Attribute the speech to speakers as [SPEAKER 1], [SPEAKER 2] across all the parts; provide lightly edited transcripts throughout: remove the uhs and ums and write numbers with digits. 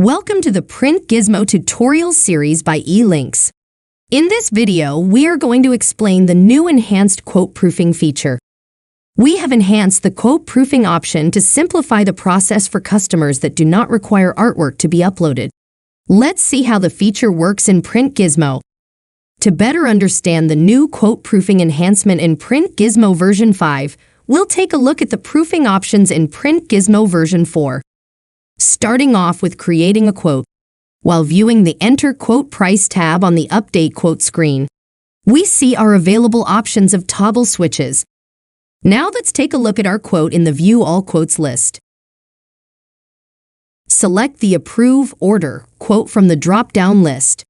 [SPEAKER 1] Welcome to the PrintGizmo tutorial series by eLinks. In this video, we are going to explain the new enhanced quote proofing feature. We have enhanced the quote proofing option to simplify the process for customers that do not require artwork to be uploaded. Let's see how the feature works in PrintGizmo. To better understand the new quote proofing enhancement in PrintGizmo version 5, we'll take a look at the proofing options in PrintGizmo version 4. Starting off with creating a quote. While viewing the Enter Quote Price tab on the Update Quote screen, we see our available options of toggle switches. Now let's take a look at our quote in the View All Quotes list. Select the Approve Order quote from the drop-down list.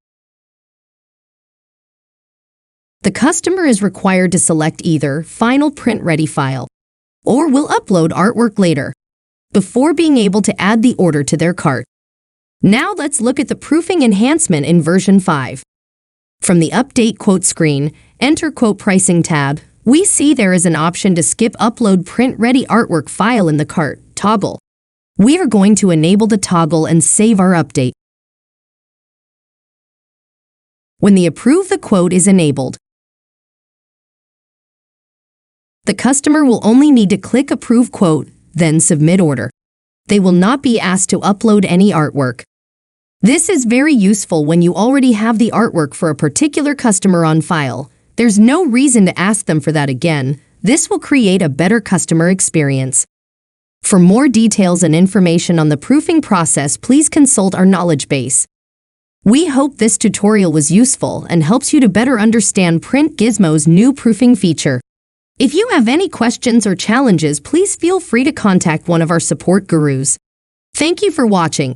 [SPEAKER 1] The customer is required to select either Final Print Ready file or will upload artwork later, before being able to add the order to their cart. Now let's look at the proofing enhancement in version 5. From the Update Quote screen, Enter Quote Pricing tab, we see there is an option to skip Upload Print Ready Artwork File in the Cart toggle. We are going to enable the toggle and save our update. When the Approve the Quote is enabled, the customer will only need to click Approve Quote, then Submit Order. They will not be asked to upload any artwork. This is very useful when you already have the artwork for a particular customer on file. There's no reason to ask them for that again. This will create a better customer experience. For more details and information on the proofing process, please consult our knowledge base. We hope this tutorial was useful and helps you to better understand PrintGizmo's new proofing feature. If you have any questions or challenges, please feel free to contact one of our support gurus. Thank you for watching.